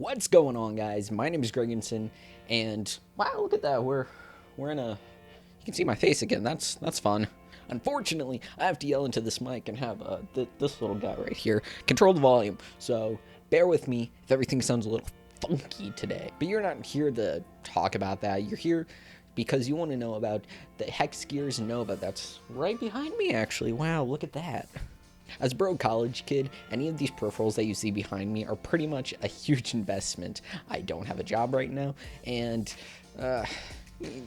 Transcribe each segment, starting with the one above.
What's going on, guys? My name is Gregandcin, and wow, look at that. We're in a. You can see my face again. That's fun. Unfortunately, I have to yell into this mic and have this little guy right here control the volume. So bear with me if everything sounds a little funky today. But you're not here to talk about that. You're here because you want to know about the Hexgears Nova. That's right behind me, actually. Wow, look at that. As a broke college kid, any of these peripherals that you see behind me are pretty much a huge investment. I don't have a job right now, and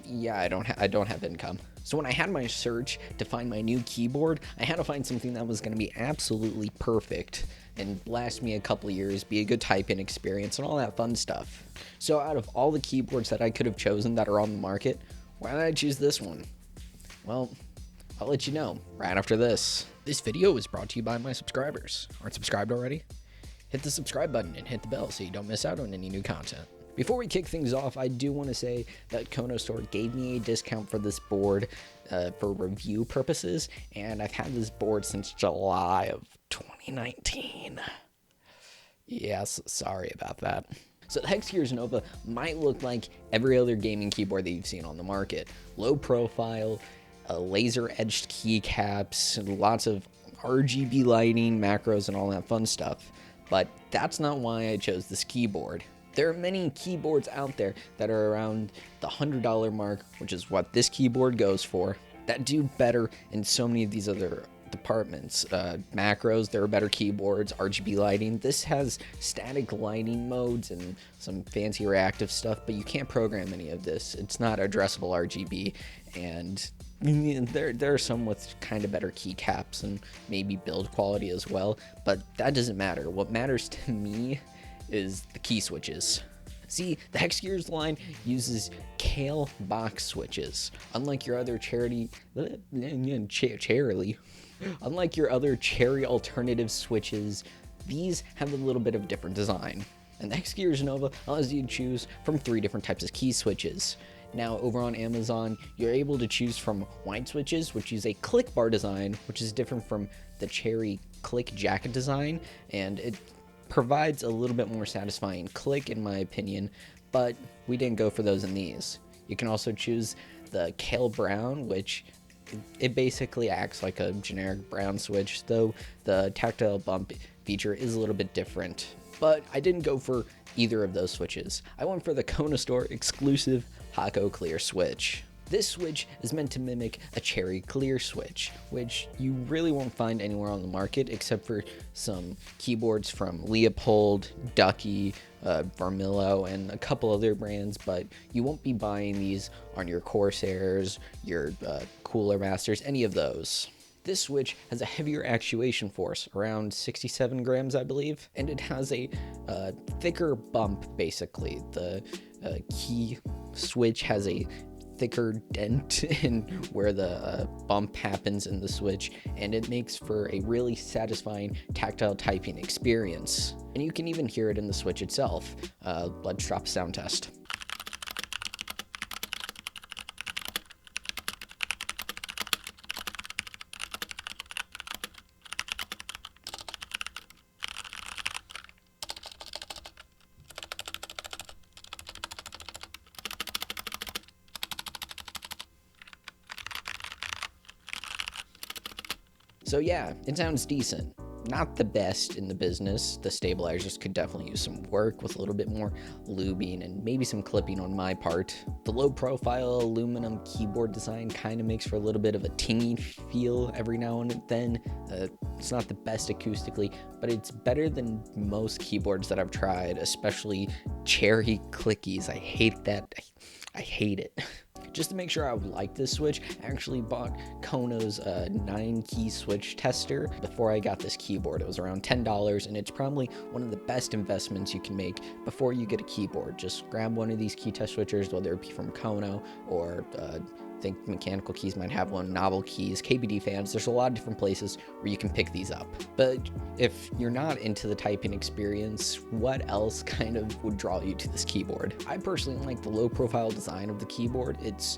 yeah, I don't have income. So when I had my search to find my new keyboard, I had to find something that was going to be absolutely perfect and last me a couple years, be a good typing experience, and all that fun stuff. So out of all the keyboards that I could have chosen that are on the market, why did I choose this one? Well, I'll let you know right after this. This video is brought to you by my subscribers. Aren't subscribed already? Hit the subscribe button and hit the bell so you don't miss out on any new content. Before we kick things off, I do want to say that Kono Store gave me a discount for this board for review purposes, and I've had this board since July of 2019. Yes, sorry about that. So the Hexgears Nova might look like every other gaming keyboard that you've seen on the market. Low profile, laser edged keycaps, lots of RGB lighting, macros, and all that fun stuff. But that's not why I chose this keyboard. There are many keyboards out there that are around the $100 mark, which is what this keyboard goes for, that do better in so many of these other departments. Macros, there are better keyboards, RGB lighting. This has static lighting modes and some fancy reactive stuff, but you can't program any of this. It's not addressable RGB, and there are some with kind of better keycaps and maybe build quality as well, but that doesn't matter. What matters to me is the key switches. See, the Hexgears line uses Kale box switches. Unlike your other unlike your other cherry alternative switches, these have a little bit of different design. And the Hexgears Nova allows you to choose from 3 different types of key switches. Now, over on Amazon, you're able to choose from white switches, which use a click bar design, which is different from the cherry click jacket design, and it provides a little bit more satisfying click, in my opinion, but we didn't go for those in these. You can also choose the Kale Brown, which it basically acts like a generic brown switch, though the tactile bump feature is a little bit different. But I didn't go for either of those switches. I went for the Kono Store exclusive Paco clear switch. This switch is meant to mimic a cherry clear switch, which you really won't find anywhere on the market except for some keyboards from Leopold, Ducky, Vermillo, and a couple other brands, but you won't be buying these on your Corsairs, your Cooler Masters, any of those. This switch has a heavier actuation force, around 67 grams, I believe, and it has a thicker bump, basically. The key switch has a thicker dent in where the bump happens in the switch, and it makes for a really satisfying tactile typing experience. And you can even hear it in the switch itself. Let's drop a sound test. So yeah, it sounds decent. Not the best in the business. The stabilizers could definitely use some work with a little bit more lubing and maybe some clipping on my part. The low profile aluminum keyboard design kind of makes for a little bit of a tingy feel every now and then. It's not the best acoustically, but it's better than most keyboards that I've tried, especially cherry clickies. I hate that. I hate it. Just to make sure I would like this switch, I actually bought Kono's 9-key switch tester before I got this keyboard. It was around $10, and it's probably one of the best investments you can make before you get a keyboard. Just grab one of these key test switchers, whether it be from Kono or I think Mechanical Keys might have one, Novel Keys, KBD Fans. There's a lot of different places where you can pick these up. But if you're not into the typing experience, what else kind of would draw you to this keyboard? I personally like the low profile design of the keyboard. It's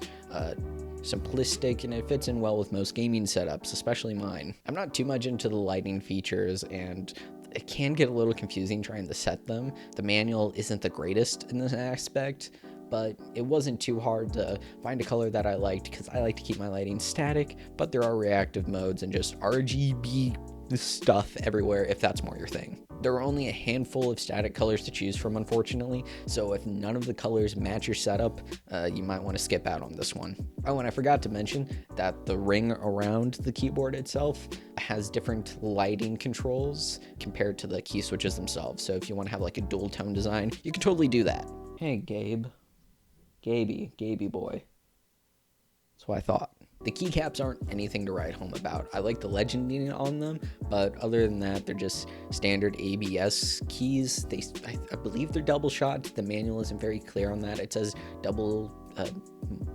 simplistic and it fits in well with most gaming setups, especially mine. I'm not too much into the lighting features, and it can get a little confusing trying to set them. The manual isn't the greatest in this aspect, but it wasn't too hard to find a color that I liked because I like to keep my lighting static, but there are reactive modes and just RGB stuff everywhere if that's more your thing. There are only a handful of static colors to choose from, unfortunately, so if none of the colors match your setup, you might want to skip out on this one. Oh, and I forgot to mention that the ring around the keyboard itself has different lighting controls compared to the key switches themselves, so if you want to have like a dual tone design, you can totally do that. Hey, Gabe. Gaby boy. That's what I thought. The keycaps aren't anything to write home about. I like the legending on them, but other than that, they're just standard ABS keys. I believe they're double shot. The manual isn't very clear on that. It says double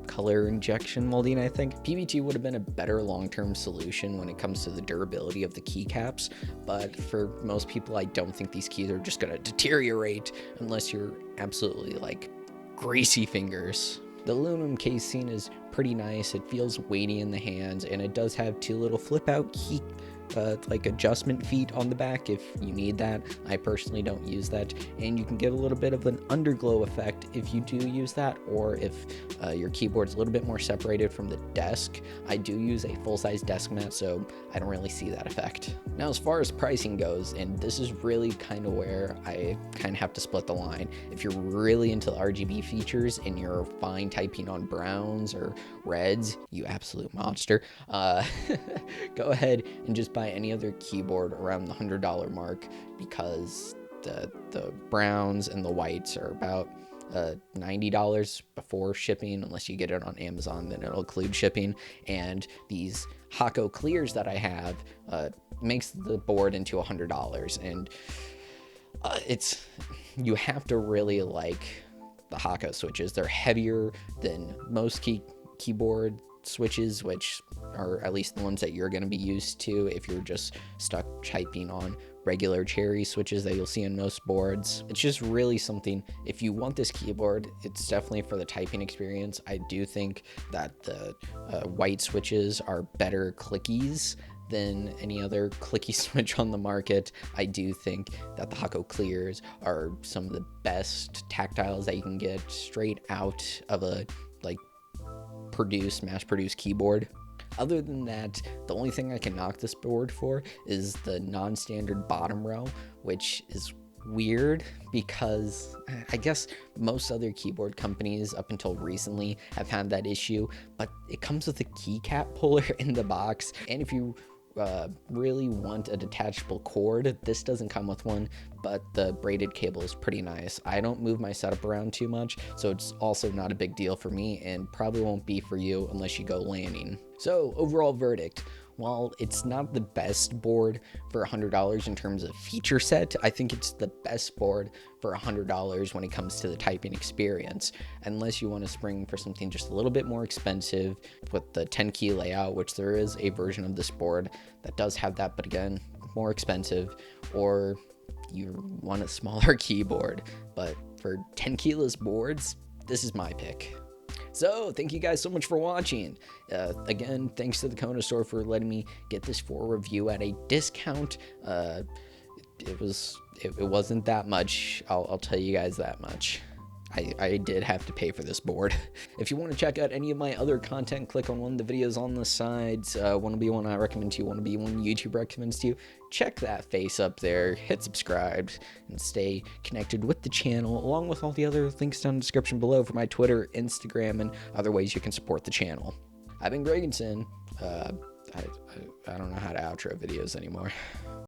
color injection molding, I think. PBT would have been a better long-term solution when it comes to the durability of the keycaps, but for most people, I don't think these keys are just gonna deteriorate unless you're absolutely like greasy fingers. The aluminum casing is pretty nice. It feels weighty in the hands, and it does have two little flip out key like adjustment feet on the back if you need that. I personally don't use that, and you can get a little bit of an underglow effect if you do use that, or if your keyboard's a little bit more separated from the desk. I do use a full-size desk mat, so I don't really see that effect. Now, as far as pricing goes, and this is really kind of where I kind of have to split the line. If you're really into the RGB features and you're fine typing on browns or reds, you absolute monster, go ahead and just buy any other keyboard around the $100 mark, because the browns and the whites are about $90 before shipping, unless you get it on Amazon, then it'll include shipping. And these Paco clears that I have makes the board into $100, and you have to really like the Paco switches. They're heavier than most keyboard switches, which are at least the ones that you're going to be used to if you're just stuck typing on regular cherry switches that you'll see in most boards. It's just really something. If you want this keyboard, it's definitely for the typing experience. I do think that the white switches are better clickies than any other clicky switch on the market. I do think that the Paco clears are some of the best tactiles that you can get straight out of a mass-produced keyboard. Other than that, the only thing I can knock this board for is the non-standard bottom row, which is weird because I guess most other keyboard companies up until recently have had that issue, but it comes with a keycap puller in the box, and if you really want a detachable cord, this doesn't come with one, but the braided cable is pretty nice. I don't move my setup around too much, so it's also not a big deal for me, and probably won't be for you unless you go landing. So overall verdict: while it's not the best board for $100 in terms of feature set, I think it's the best board for $100 when it comes to the typing experience, unless you want to spring for something just a little bit more expensive with the 10 key layout, which there is a version of this board that does have that, but again, more expensive, or you want a smaller keyboard. But for 10 keyless boards, this is my pick. So thank you guys so much for watching. Again, thanks to the Kona store for letting me get this for review at a discount. It wasn't that much, I'll tell you guys that much. I did have to pay for this board. If you want to check out any of my other content, click on one of the videos on the sides. Want to be one I recommend to you, want to be one YouTube recommends to you, check that face up there, hit subscribe, and stay connected with the channel, along with all the other links down in the description below for my Twitter, Instagram, and other ways you can support the channel. I've been gregandcin. I don't know how to outro videos anymore.